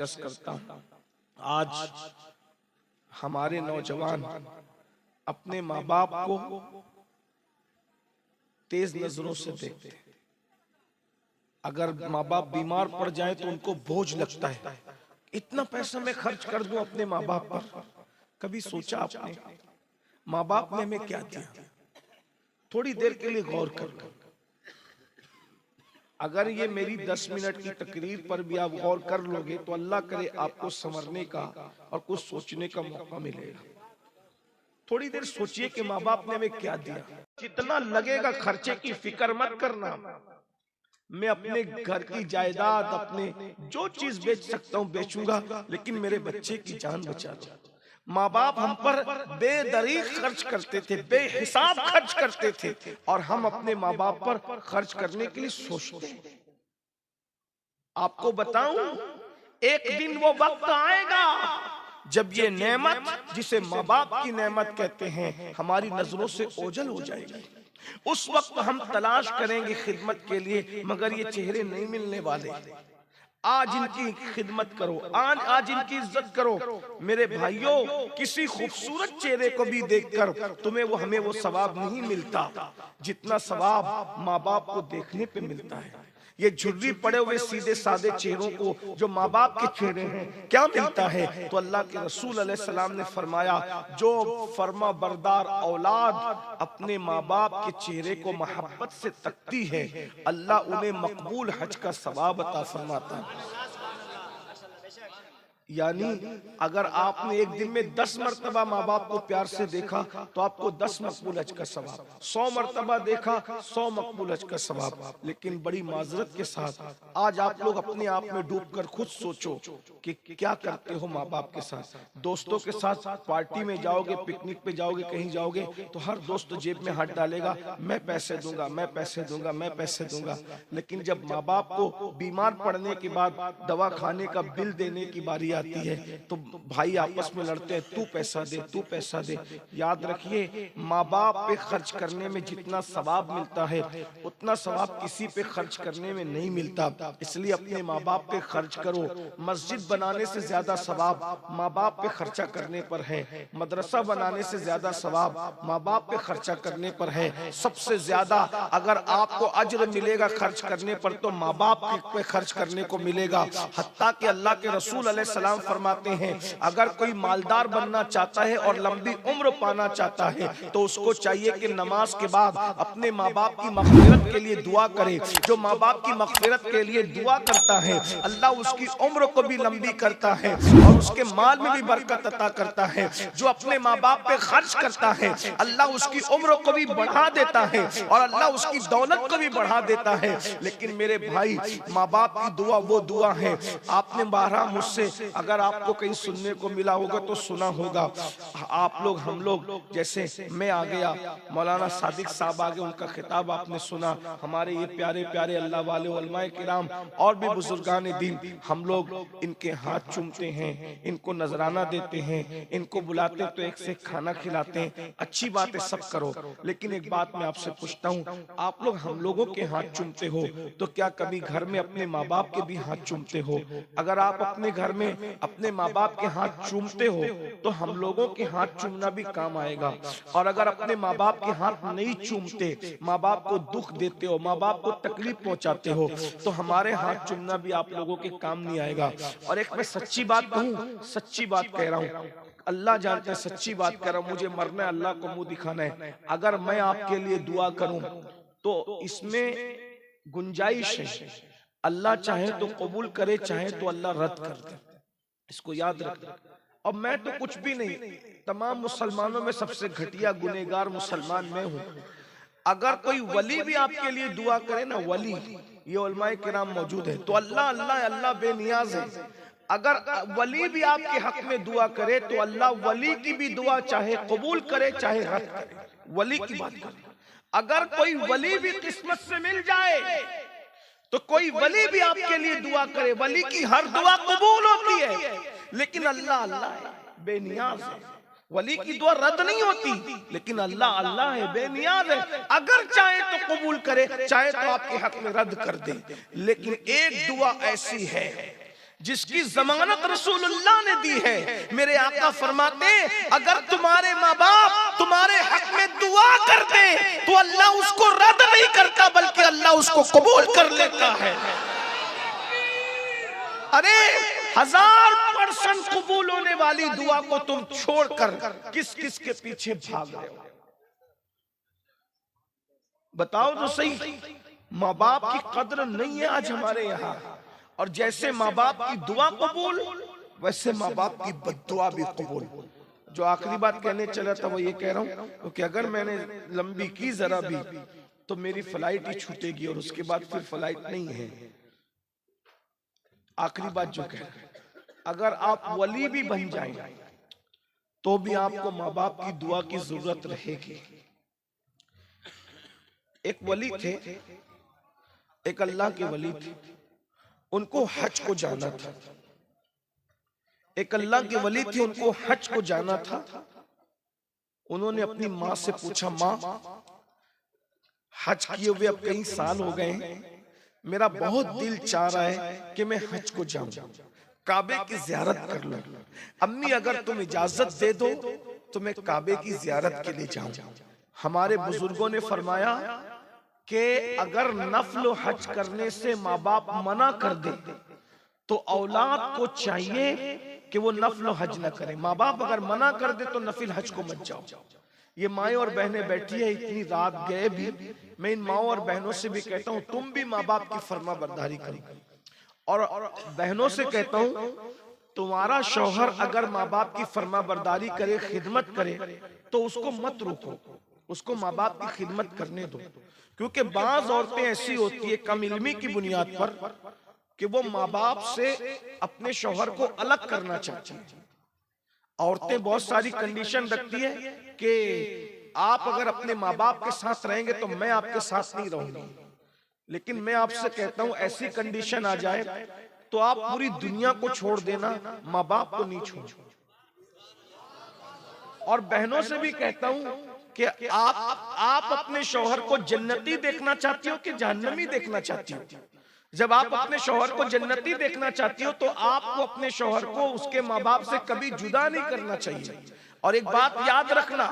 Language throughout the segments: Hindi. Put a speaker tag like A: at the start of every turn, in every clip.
A: करता हूं। आज हमारे नौजवान अपने माँ बाप को तेज नजरों से देखते हैं। अगर माँ बाप बीमार पड़ जाए तो उनको बोझ लगता है, इतना पैसा मैं खर्च कर दूं अपने माँ बाप पर। कभी सोचा आपने माँ बाप ने हमें क्या दिया? थोड़ी देर के लिए गौर कर लो। अगर ये मेरी 10 मिनट की तकरीर पर भी आप गौर कर लोगे तो अल्लाह करे आपको संवरने का और कुछ सोचने का मौका मिलेगा। थोड़ी देर सोचिए कि माँ बाप ने हमें क्या दिया। जितना लगेगा खर्चे की फिक्र मत करना। मैं अपने घर की जायदाद, अपने जो चीज बेच सकता हूं बेचूंगा, लेकिन मेरे बच्चे की जान बचा लो। माँ बाप हम पर बेदरीग खर्च करते थे, बेहिसाब खर्च करते थे, और हम अपने माँ बाप पर खर्च करने के लिए सोचते हैं। आपको बताऊं, एक दिन वो वक्त आएगा जब ये नेमत, जिसे माँ बाप की नेमत कहते हैं, हमारी नजरों से ओझल हो जाएगी। उस वक्त हम तलाश करेंगे खिदमत के लिए, मगर ये चेहरे नहीं मिलने वाले। आज इनकी खिदमत करो, आज इनकी इज्जत करो। मेरे भाइयों, किसी खूबसूरत चेहरे को भी देखकर हमें वो सवाब नहीं मिलता जितना सवाब माँ बाप को देखने पे मिलता है। ये झुर्री पड़े हुए सीधे सादे चेहरों को जो माँ बाप के चेहरे हैं, क्या मिलता है? तो अल्लाह के रसूल अलैहिस्सलाम ने फरमाया, जो फर्मा बरदार औलाद अपने माँ बाप के चेहरे को मोहब्बत से तकती है, अल्लाह उन्हें मकबूल हज का सवाब अता फरमाता है। यानी अगर आपने एक दिन में 10 मरतबा माँ बाप को प्यार से देखा तो आपको 10 मकबूल हज का सवाब, 100 मरतबा देखा 100 मकबूल हज का सवाब। लेकिन बड़ी माजरत के साथ आज आप लोग अपने आप में डूबकर खुद सोचो कि क्या करते हो माँ बाप के साथ। दोस्तों के साथ पार्टी में जाओगे, पिकनिक पे जाओगे, कहीं जाओगे तो हर दोस्त जेब में हाथ डालेगा, मैं पैसे दूंगा, मैं पैसे दूंगा, मैं पैसे दूंगा। लेकिन जब माँ बाप को बीमार पड़ने के बाद दवा खाने का बिल देने की बारी आती है तो भाई आपस में लड़ते हैं, तू पैसा दे, तू पैसा दे। याद रखिए, माँ बाप पे खर्च करने में जितना सवाब मिलता है उतना सवाब किसी पे खर्च करने में नहीं मिलता। इसलिए अपने माँ बाप पे खर्च करो। मस्जिद बनाने से ज्यादा सवाब माँ बाप पे खर्चा करने पर है। मदरसा बनाने से ज्यादा सवाब माँ बाप पे खर्चा करने पर है। सबसे ज्यादा अगर आपको अज्र मिलेगा खर्च करने पर तो माँ बाप पे खर्च करने को मिलेगा। हत्ता कि अल्लाह के रसूल अलैहिस्सलाम फरमाते हैं, अगर कोई मालदार बनना चाहता है और लंबी उम्र पाना चाहता है तो उसको चाहिए कि नमाज के बाद अपने माँ बाप की मग़फ़िरत के लिए दुआ करे। जो माँ बाप की मग़फ़िरत के लिए दुआ करता है, अल्लाह उसकी उम्र को भी लंबी करता है और उसके माल में भी बरकत अता करता है। जो अपने माँ बाप पे खर्च करता है, अल्लाह उसकी उम्र को भी बढ़ा देता है और अल्लाह उसकी दौलत को भी बढ़ा देता है। लेकिन मेरे भाई, माँ बाप की दुआ वो दुआ है। आपने बारहा मुझसे, अगर आपको कहीं सुनने को मिला होगा तो सुना होगा, आप लोग, हम लोग, जैसे मैं आ गया, मौलाना सादिक साहब आ गए, उनका खिताब आपने सुना। हमारे ये प्यारे प्यारे अल्लाह वाले उलमाए किराम और भी बुजुर्गान दीन, हम लोग इनके हाथ चूमते हैं, इनको नजराना देते हैं, इनको बुलाते तो एक से खाना खिलाते हैं। अच्छी बात है, सब करो। लेकिन एक बात मैं आपसे पूछता हूँ, आप लोग हम लोगों के हाथ चूमते हो तो क्या कभी घर में अपने माँ बाप के भी हाथ चूमते हो? अगर आप अपने घर में अपने माँ बाप के हाथ चूमते हो तो हम लोगों के हाथ चूमना भी काम आएगा। और अगर अपने माँ बाप के हाथ नहीं चूमते, माँ बाप को दुख देते हो, माँ बाप को तकलीफ पहुंचाते हो, तो हमारे हाथ चूमना भी आप लोगों के काम नहीं आएगा। और एक मैं सच्ची बात कहूं, सच्ची बात कह रहा हूं, अल्लाह जानते हैं, सच्ची बात कह रहा हूं, मुझे मरना है, अल्लाह को मुंह दिखाना है। अगर मैं आपके लिए दुआ करूं तो इसमें गुंजाइश है, अल्लाह चाहे तो कबूल करे, चाहे तो अल्लाह रद्द कर दे। इसको याद रखना। और मैं तो कुछ भी नहीं, तमाम मुसलमानों में सबसे घटिया गुनहगार मुसलमान मैं हूं। अगर कोई वली भी आपके लिए दुआ करे ना, वली, ये उलमाए किराम मौजूद है, तो अल्लाह अल्लाह अल्लाह बेनियाज है। अगर वली भी आपके हक में दुआ करे तो अल्लाह वली की भी दुआ चाहे कबूल करे चाहे रद्द करे। वली की बात करें, अगर कोई वली भी किस्मत से मिल जाए तो कोई वली भी आपके लिए दुआ करे, वली की हर दुआ कबूल होती है, लेकिन अल्लाह अल्लाह है, बेनियाज है। वली की दुआ रद्द नहीं होती, लेकिन अल्लाह अल्लाह है, बेनियाज है। अगर चाहे तो कबूल करे, चाहे तो आपके हक में रद्द कर दे। लेकिन एक दुआ ऐसी है जिसकी जमानत रसूलुल्लाह ने दी है। मेरे आका फरमाते अगर तुम्हारे माँ बाप तुम्हारे हक में दुआ कर दे तो अल्लाह उसको रद्द नहीं करता बल्कि अल्लाह उसको कबूल कर लेता है। अरे 1000% कबूल होने वाली दुआ को तुम छोड़कर किस किस के पीछे भाग रहे हो? बताओ तो सही। माँ बाप की कदर नहीं है आज हमारे यहाँ। और जैसे माँ बाप की दुआ कबूल वैसे माँ बाप की बद्दुआ भी कबूल। जो आखिरी बात कहने चला था वो ये कह रहा हूं क्योंकि अगर मैंने लंबी की जरा भी तो मेरी फ्लाइट ही छूटेगी और उसके बाद फिर फ्लाइट नहीं है। आखिरी बात जो कह रहा है, अगर आप वली भी बन जाएं तो भी आपको माँ बाप की दुआ की जरूरत रहेगी। एक वली थे, एक अल्लाह के वली थे, उनको हज को जाना था। एक अल्लाह के वली थे, उनको हज को जाना था। उन्होंने अपनी माँ से पूछा, माँ हज किए हुए अब कई साल हो गए हैं, मेरा बहुत दिल चाह रहा है कि मैं हज को जाऊं, काबे की जियारत कर लूं। अम्मी अगर तुम इजाजत दे दो तो मैं काबे की जियारत के लिए जाऊं। हमारे बुजुर्गों ने फरमाया कि अगर नफल हज करने से माँ बाप मना कर दे तो औलाद को चाहिए कि वो नफल हज न करे। माँ बाप अगर मना कर दे तो नफिल हज को मत जाओ। ये माएँ और बहनें बैठी है, इतनी रात गए भी मैं इन माओ और बहनों से भी कहता हूँ तुम भी माँ बाप की फर्मा बरदारी करो। और बहनों से कहता हूँ तुम्हारा शौहर अगर माँ बाप की फर्मा बरदारी करे, खिदमत करे तो उसको मत रोको, उसको माँ बाप की खिदमत करने दो। क्योंकि बाज औरतें ऐसी होती है कम इल्मी की बुनियाद पर कि वो माँ बाप से अपने शौहर को अलग करना चाहती है। औरतें बहुत सारी कंडीशन रखती है कि आप अगर अपने माँ बाप के साथ रहेंगे तो मैं आपके साथ नहीं रहूंगी। लेकिन मैं आपसे कहता हूं ऐसी कंडीशन आ जाए तो आप पूरी दुनिया को छोड़ देना, माँ बाप को नहीं छोड़ो। और बहनों से भी कहता हूं कि आप अपने शौहर को जन्नती देखना चाहती हो कि जहन्नमी देखना चाहती हो? जब आप अपने शौहर को जन्नती देखना चाहती हो तो आपको अपने शौहर को उसके माँ बाप से कभी जुदा नहीं करना चाहिए। और एक बात याद रखना,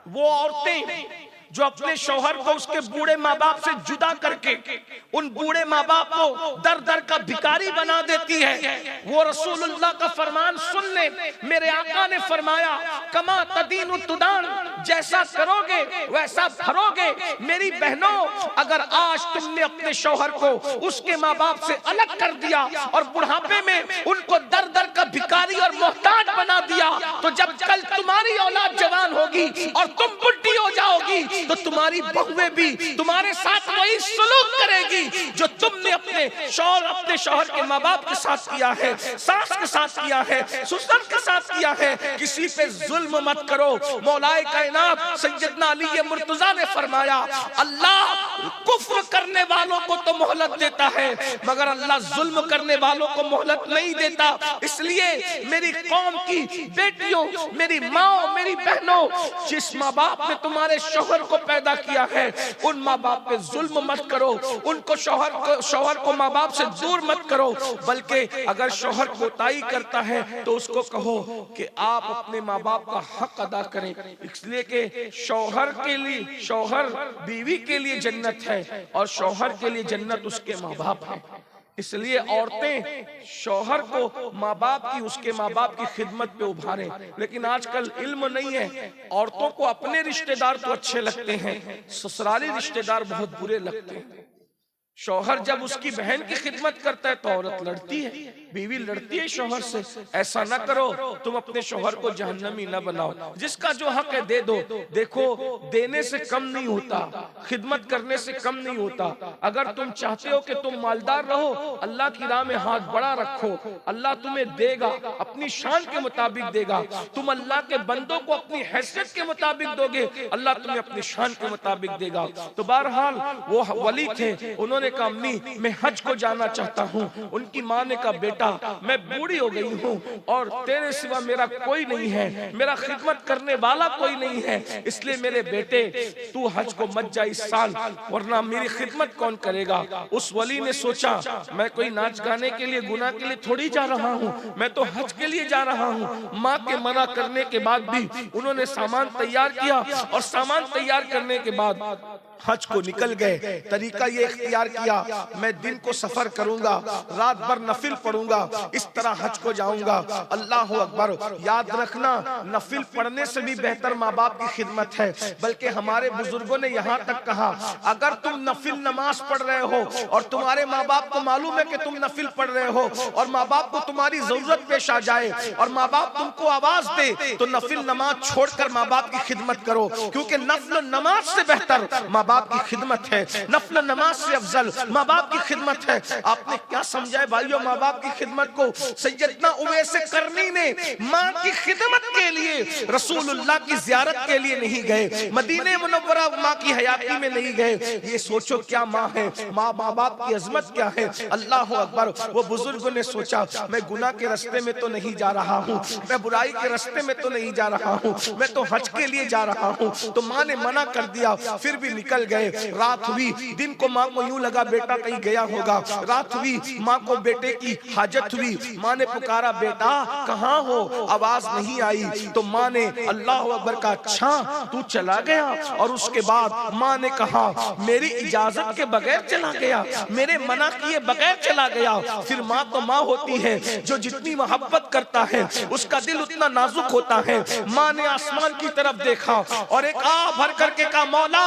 A: वो औरतें जो अपने शौहर को उसके बूढ़े माँ बाप से जुदा करके उन बूढ़े माँ बाप को दर दर का भिखारी बना देती है, वो रसूलुल्लाह का फरमान सुन ले। मेरे आका ने फरमाया कमा तदीनु तुदान, जैसा करोगे वैसा भरोगे। मेरी बहनों अगर आज तुमने अपने शौहर को उसके माँ बाप से अलग कर दिया और बुढ़ापे में उनको दर दर का भिखारी और मोहताज बना दिया तो जब कल तुम्हारी औलाद जवान होगी और तुम बुढ़ी हो जाओगी तो तुम्हारी बहुएं भी तुम्हारे साथ वही सलूक करेगी जो तुमने अपने शौहर के माँ बाप के साथ किया है, सास के साथ किया है, ससुर के साथ किया है। किसी पे जुल्म मत करो। मौलाए कायनात सैयदना अली मुर्तजा ने फरमाया अल्लाह कुफ्र करने वालों को तो मोहलत देता है मगर अल्लाह जुल्म करने वालों को मोहलत नहीं देता। इसलिए मेरी कौम की बेटियों, मेरी माँ, मेरी बहनों, जिस माँ बाप ने तुम्हारे शौहर को पैदा किया है उन माँ बाप पे जुल्म मत करो, उनको शौहर को माँ बाप से दूर मत करो। बल्कि अगर शौहर कोताही करता है तो उसको कहो कि आप अपने माँ बाप का हक अदा करें। इसलिए कि शौहर के लिए, शौहर बीवी के लिए जन्नत है और शौहर के लिए जन्नत उसके माँ बाप है। इसलिए औरतें शौहर को माँ बाप की, उसके माँ बाप की खिदमत पे उभारें। लेकिन आजकल इल्म नहीं है, औरतों को अपने रिश्तेदार तो अच्छे लगते हैं, ससुराली रिश्तेदार बहुत बुरे लगते हैं। शौहर जब उसकी बहन की खिदमत करता है तो औरत लड़ती है, बीवी लड़ती है शौहर से। ऐसा ना करो, तुम अपने शौहर को जहन्नमी न बनाओ। जिसका जो हक है दे दो। देखो देने से कम नहीं होता, खिदमत करने से कम नहीं होता। अगर तुम चाहते हो कि तुम मालदार रहो, अल्लाह की राह में हाथ बड़ा रखो, अल्लाह तुम्हें देगा, अपनी शान के मुताबिक देगा। तुम अल्लाह के बंदों को अपनी हैसियत के मुताबिक दोगे, अल्लाह तुम्हें अपनी शान के मुताबिक देगा। तो बहरहाल वो वली थे, उन्होंने उन्होंने कहा अम्मी मैं हज को जाना चाहता हूँ। उनकी माँ ने कहा बेटा मैं बूढ़ी हो गई हूँ और तेरे सिवा मेरा कोई नहीं है, मेरा खिदमत करने वाला कोई नहीं है, इसलिए मेरे बेटे तू हज को मत जा इस साल, वरना मेरी खिदमत कौन करेगा। उस वली ने सोचा मैं कोई नाच गाने के लिए गुनाह के लिए थोड़ी जा रहा हूँ, मैं तो हज के लिए जा रहा हूँ। माँ के मना करने के बाद भी उन्होंने सामान तैयार किया और सामान तैयार करने के बाद हज को निकल गए। तरीका ये इख्तियार किया मैं दिन को सफर करूंगा, रात भर नफिल पढ़ूंगा, इस तरह हज को जाऊंगा। अल्लाह अकबर। याद रखना नफिल पढ़ने से भी बेहतर माँ बाप की खिदमत है। बल्कि हमारे बुजुर्गों ने यहाँ तक कहा अगर तुम नफिल नमाज पढ़ रहे हो और तुम्हारे माँ बाप को मालूम है कि तुम नफिल पढ़ रहे हो और माँ बाप को तुम्हारी जरूरत पेश आ जाए और माँ बाप तुमको आवाज दे तो नफिल नमाज छोड़कर माँ बाप की खिदमत करो, क्योंकि नफिल नमाज से बेहतर माँ बाप की खिदमत है, नफिल नमाज से अफजल माँ बाप की खिदमत है। आपने क्या समझाए भाइयों माँ बाप की खिदमत को। सैयदना उवैस करनी ने माँ की खिदमत के लिए रसूलुल्लाह की ज़ियारत के लिए नहीं गए, मदीने मुनव्वरा माँ की हयाती में नहीं गए। ये सोचो क्या माँ है, माँ बाप की अजमत क्या है। अल्लाह अकबर। वो बुजुर्गों ने सोचा मैं गुनाह के रास्ते में तो नहीं जा रहा हूँ, मैं बुराई के रास्ते में तो नहीं जा रहा हूँ, मैं तो हज के लिए जा रहा हूँ। तो माँ ने मना कर दिया, फिर भी निकल गए। रात हुई, दिन को माँ को यूं लगा बेटा कहीं गया होगा। रात हुई, माँ को बेटे की हाजत हुई, माँ ने पुकारा बेटा कहाँ हो, आवाज नहीं आई। तो माँ ने अल्लाह अकबर का अच्छा तू चला गया। और उसके बाद माँ ने कहा मेरी इजाजत के बगैर चला गया, मेरे मना किए बगैर चला गया। फिर माँ तो माँ होती है, जो जितनी मोहब्बत करता है उसका दिल उतना नाजुक होता है। माँ ने आसमान की तरफ देखा और एक आ भर करके कहा मौला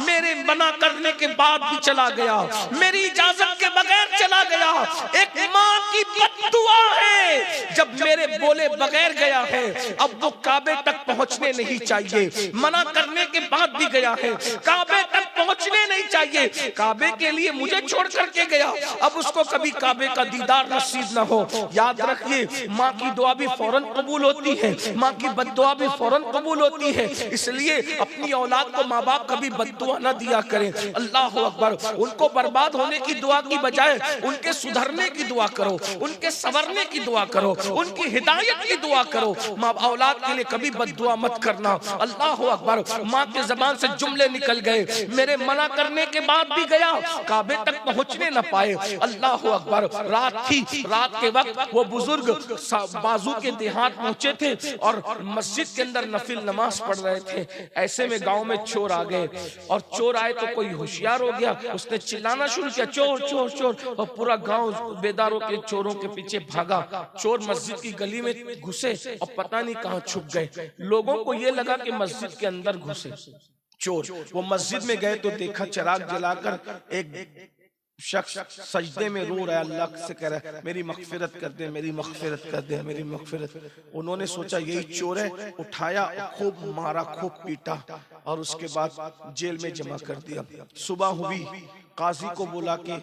A: मेरे मना करने के बाद भी चला गया, मेरी इजाजत के बगैर चला गया। एक माँ की बद्दुआ है, जब मेरे बोले बगैर गया है अब वो काबे तक पहुंचने नहीं चाहिए। मना करने के बाद भी गया है, काबे तक पहुंचने नहीं चाहिए। काबे के लिए मुझे छोड़ करके गया, अब उसको कभी काबे का दीदार नसीब न हो। याद रखिए माँ की दुआ भी फौरन कबूल होती है, माँ की बद्दुआ भी फौरन कबूल होती है। इसलिए अपनी औलाद को माँ बाप कभी बद्दुआ न दिया करें। अल्लाह अकबर। उनको बर्बाद होने की दुआ की बजाय उनके सुधरने की दुआ करो, उनके संवरने की दुआ करो, उनकी हिदायत की दुआ करो। माँ औलाद के लिए कभी बद्दुआ मत करना। अल्लाह अकबर। माँ के जबान से जुमले निकल गए, मेरे मना करने के बाद भी गया, काबे तक पहुंचने न पाए। अल्लाह अकबर। रात थी, रात के वक्त वो बुजुर्ग बाजू के देहात पहुंचे थे और मस्जिद के अंदर नफिल नमाज पढ़ रहे थे। ऐसे में गांव में चोर आ गए और चोर आए तो कोई होशियार हो गया, उसने चिल्लाना शुरू किया चोर चोर चोर, और पूरा गांव बेदारों के चोरों के पीछे भागा। चोर मस्जिद की गली में घुसे और पता नहीं कहां छुप गए। लोगों को यह लगा कि मस्जिद के अंदर घुसे चोर। वो मस्जिद में गए तो देखा चिराग जलाकर एक शख्स सजदे में रो रहा है, अल्लाह से कह रहा है मेरी मगफिरत कर दे, मेरी मगफिरत कर दे, मेरी मगफिरत। उन्होंने सोचा यही चोर है, उठाया, खूब मारा, खूब पीटा और उसके बाद जेल में जमा कर दिया। सुबह हुई, काजी को बुला के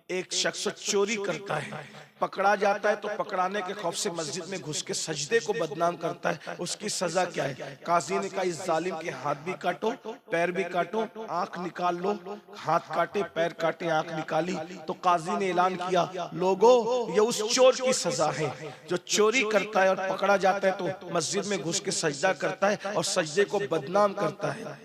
A: एक शख्स चोरी करता है, पकड़ा जाता है तो पकड़ाने के खौफ से मस्जिद में घुस के सजदे को बदनाम करता है, उसकी सजा क्या है। काजी ने कहा इस जालिम के हाथ भी काटो, पैर भी काटो, आंख निकाल लो। हाथ काटे, पैर काटे, आंख निकाली तो काजी ने ऐलान किया लोगों ये उस चोर की सजा है जो चोरी करता है और पकड़ा जाता है तो मस्जिद में घुस के सजदा करता है और सजदे को बदनाम करता है।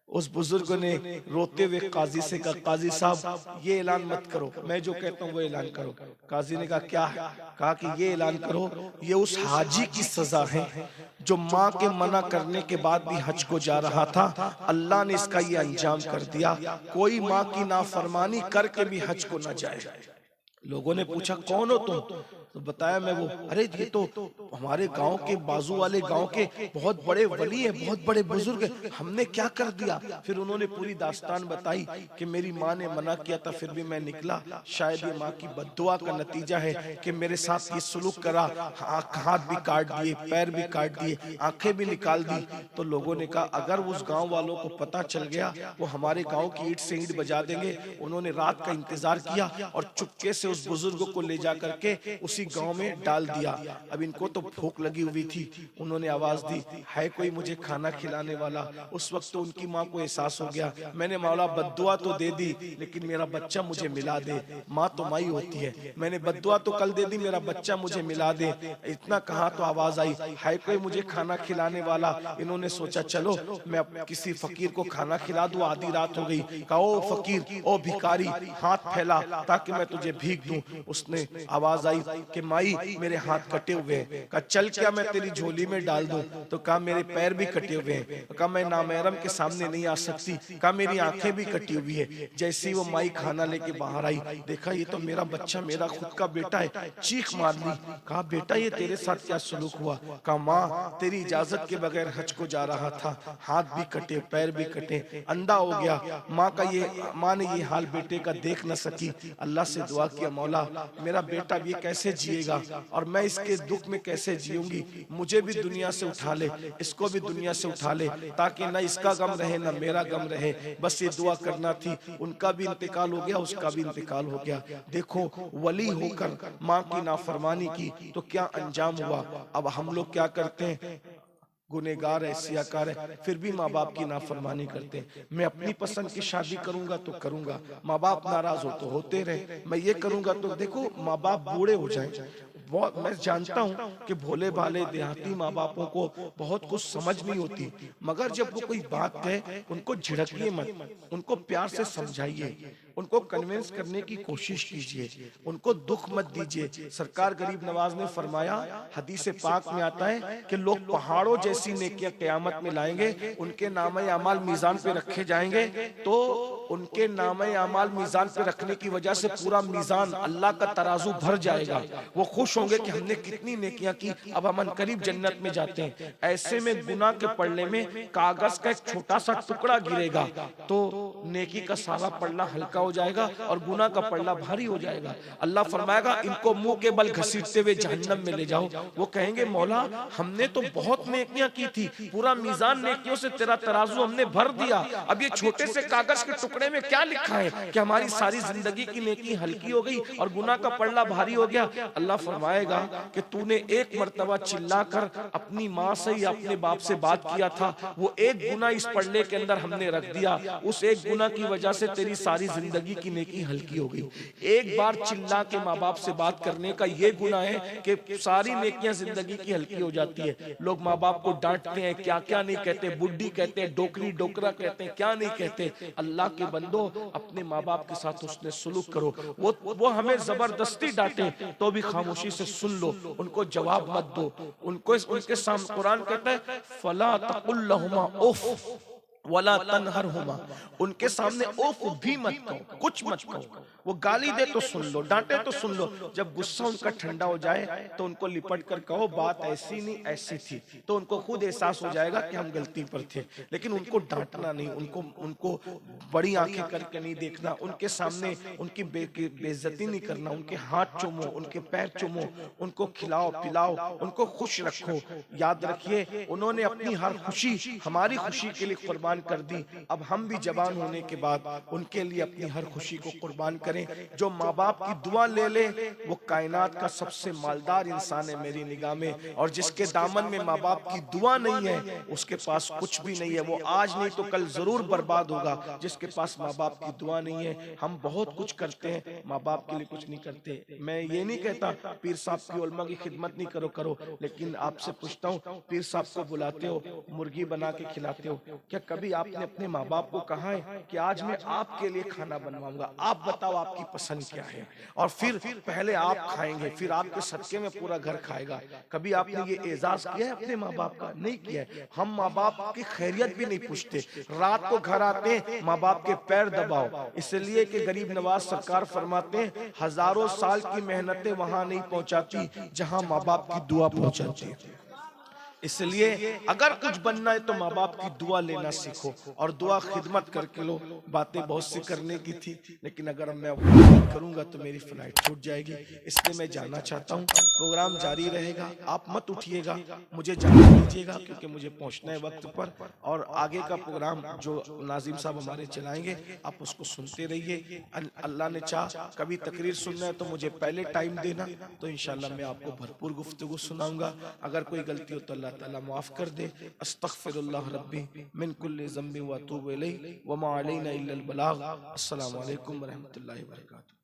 A: उस बुजुर्ग ने रोते हुए काजी से कहा काजी साहब ये ऐलान मत करो, मैं जो कहता हूँ वो ऐलान करो। काजी ने कहा क्या है? कहा कि ये ऐलान करो ये उस हाजी की सजा है जो माँ के मना करने के बाद भी हज को जा रहा था, अल्लाह ने इसका ये अंजाम कर दिया। कोई माँ की नाफरमानी करके भी हज को न जाए। लोगों ने पूछा कौन हो तुम? तो बताया मैं वो, अरे ये तो हमारे गांव के बाजू वाले गांव के बहुत बड़े वली हैं, बहुत बड़े बुजुर्ग हैं, हमने क्या कर दिया? फिर उन्होंने पूरी दास्तान बताई कि मेरी माँ ने मना किया था फिर भी मैं निकला, शायद ये माँ की बद्दुआ का नतीजा है कि मेरे साथ ये सुलूक करा, हाथ भी काट दिए, पैर भी काट दिए, आंखें भी निकाल दी। तो लोगों ने कहा अगर उस गाँव वालों को पता चल गया वो हमारे गाँव की ईंट से ईंट बजा देंगे। उन्होंने रात का इंतजार किया और चुपके से उस बुजुर्ग को ले जा करके उसी गांव में डाल दिया। अब इनको तो भूख लगी हुई थी। उन्होंने आवाज दी, है कोई मुझे खाना खिलाने वाला? उस वक्त तो उनकी माँ को एहसास हो गया, मैंने मौला बद्दुआ तो दे दी, लेकिन मेरा बच्चा मुझे मिला दे। माँ तो माई होती है, मैंने बद्दुआ तो कल दे दी, मेरा बच्चा मुझे मिला दे। इतना कहा तो आवाज आई, है कोई मुझे खाना खिलाने वाला? इन्होंने सोचा चलो मैं किसी फकीर को खाना खिला दूं, आधी रात हो गई। कहा, ओ फकीर, ओ भिखारी, हाथ फैला ताकि मैं तुझे भीख दूं। उसने आवाज आई कि माई मेरे हाथ कटे हुए हैं। कहा, चल क्या मैं तेरी झोली में डाल दूं? तो कहा, मेरे पैर भी कटे हुए हैं। कहा, मैं नामहरम के सामने नहीं आ सकती। कहा, मेरी आंखें भी कटी हुई है। जैसे ही वो माई खाना लेके बाहर आई, देखा ये तो मेरा बच्चा, मेरा खुद का बेटा है। चीख मार ली। कहा, बेटा ये तेरे साथ क्या सलूक हुआ? कहा, माँ तेरी इजाजत के बगैर हज को जा रहा था, हाथ भी कटे, पैर भी कटे, अंधा हो गया। माँ ने ये हाल बेटे का देख न सकी। अल्लाह से दुआ किया, मौला मेरा बेटा ये कैसे जिएगा और मैं इसके दुख में कैसे जीऊंगी? मुझे भी दुनिया से उठा ले, इसको भी दुनिया से उठा ले, ताकि ना इसका गम रहे ना मेरा गम रहे। बस ये दुआ करना थी। उनका भी इंतकाल हो गया, उसका भी इंतकाल हो गया। देखो, वली होकर माँ की नाफरमानी की तो क्या अंजाम हुआ। अब हम लोग क्या करते हैं, गुनेगार है, सियाकार है, फिर भी माँ बाप की नाफरमानी करते हैं। मैं अपनी पसंद की शादी करूंगा तो करूंगा, माँ बाप नाराज हो तो होते रहे। मैं ये करूंगा तो देखो माँ बाप बूढ़े हो जाएं। बहुत मैं जानता हूं कि भोले भाले देहाती माँ बापों को बहुत कुछ समझ नहीं होती, मगर जब वो कोई बात है उनको झिड़किए मत, उनको प्यार से समझाइए, उनको कन्विंस करने की कोशिश कीजिए, उनको दुख मत दीजिए। सरकार गरीब नवाज ने फरमाया, हदीस पाक में आता है कि लोग पहाड़ों जैसी नेकियां क़यामत में लाएंगे, उनके नामे अमाल मीजान पे रखे जाएंगे, तो उनके नामे अमाल मीजान पे रखने की वजह से पूरा मीजान अल्लाह का तराजू भर जाएगा। वो खुश होंगे कि हमने कितनी नेकियां की, अब हम करीब जन्नत में जाते हैं। ऐसे में गुनाह के पल्ले में कागज का एक छोटा सा टुकड़ा गिरेगा तो नेकी का सारा पल्ला हल्का हो जाएगा और गुनाह का पल्ला भारी हो जाएगा। अल्लाह फरमाएगा, इनको मुंह के बल घसीटते हुए जहन्नम में ले जाओ। वो कहेंगे, मौला हमने तो बहुत नेकियां की थी, पूरा मीजान नेकियों से तेरा तराजू हमने भर दिया, अब ये छोटे से कागज के टुकड़े में क्या लिखा है कि हमारी सारी जिंदगी की नेकी हल्की हो गई और गुनाह का पल्ला भारी हो गया। अल्लाह फरमाएगा कि तूने एक मर्तबा चिल्लाकर अपनी माँ से या अपने बाप से बात किया था, वो एक गुनाह इस पल्ले के अंदर हमने रख दिया, उस एक गुनाह की वजह से तेरी सारी जिंदगी की नेकी हल्की हो गई। एक बार चिल्ला के माँ बाप से बात करने का ये गुनाह है कि सारी नेकियां जिंदगी की हल्की हो जाती है। लोग माँ बाप को डांटते हैं, क्या क्या नहीं कहते, बुड्ढी कहते हैं, डोकरी डोकरा कहते हैं, क्या नहीं कहते। अल्लाह के बंदो, अपने माँ बाप के साथ उसने सुलूक करो। वो हमें जबरदस्ती डांटे तो भी खामोशी से सुन लो, उनको जवाब मत दो। उनके सामने कुरान कहता है, फला तकुल लहुमा उफ वला तनहरहुमा, उनके सामने उफ भी मत कहो, कुछ मत कहो। वो गाली दे तो सुन लो, डांटे तो सुन लो, जब गुस्सा उनका ठंडा हो जाए तो उनको लिपट कर कहो, बात ऐसी नहीं ऐसी थी, तो उनको खुद एहसास हो जाएगा कि हम गलती पर थे। लेकिन उनको डांटना नहीं, उनको बड़ी आंखें करके नहीं देखना, उनके सामने उनकी बेइज्जती नहीं करना, उनके हाथ चूमो, उनके पैर चूमो, उनको खिलाओ पिलाओ, उनको खुश रखो। याद रखिए, उन्होंने अपनी हर खुशी हमारी खुशी के लिए कुर्बान कर दी। अब हम भी जवान होने के बाद उनके लिए अपनी हर खुशी को कुर्बान करें। जो माँ बाप की दुआ ले ले वो कायनात का सबसे मालदार इंसान है मेरी निगाह में, और जिसके दामन में माँ बाप की दुआ नहीं है उसके पास कुछ भी नहीं है। वो आज नहीं तो कल जरूर बर्बाद होगा। जिसके पास माँ बाप की दुआ नहीं है, हम बहुत कुछ करते हैं, माँ बाप के लिए कुछ नहीं करते। मैं ये नहीं कहता पीर साहब की उलमा की खिदमत नहीं करो, लेकिन आपसे पूछता हूँ, पीर साहब को बुलाते हो, मुर्गी बना के खिलाते हो, क्या कभी आपने अपने माँ बाप को कहा है कि आज मैं आपके लिए खाना बनवाऊंगा, आप बताओ आपकी पसंद क्या है, और फिर पहले आप खाएंगे, फिर आपके सदके में पूरा घर खाएगा? कभी आपने ये एजाज किया है अपने माँ बाप का? नहीं किया है। हम माँ बाप की खैरियत भी नहीं पूछते, रात को घर आते हैं माँ बाप के पैर दबाओ, इसलिए कि गरीब नवाज सरकार फरमाते हैं, हजारों साल की मेहनतें वहां नहीं पहुंचाती जहां माँ बाप की दुआ पहुंचाती है। इसलिए अगर कुछ बनना है तो माँ बाप की दुआ लेना सीखो और दुआ खिदमत करके लो। बातें बहुत सी करने की थी, लेकिन अगर मैं वो नहीं करूंगा तो मेरी फ्लाइट छूट जाएगी। इसलिए मैं जाना चाहता हूँ। प्रोग्राम जारी रहेगा, आप मत उठिएगा, मुझे जाने दीजिएगा क्योंकि मुझे पहुंचना है वक्त पर। और आगे का प्रोग्राम जो नाजिम साहब हमारे चलाएंगे आप उसको सुनते रहिए। अल्लाह ने चाह कभी तकरीर सुनना है तो मुझे पहले टाइम देना, तो इंशाल्लाह मैं आपको भरपूर गुफ्तगू सुनाऊंगा। अगर कोई गलती हो तो अल्लाह ताला माफ कर दे। अस्तगफिरुल्लाह रब्बी मिन कुल्ली ज़म्बि व अतूबु इलैहि व मा अलैना इल्लल बलाग। अस्सलामु अलैकुम व रहमतुल्लाहि व बरकातुहू।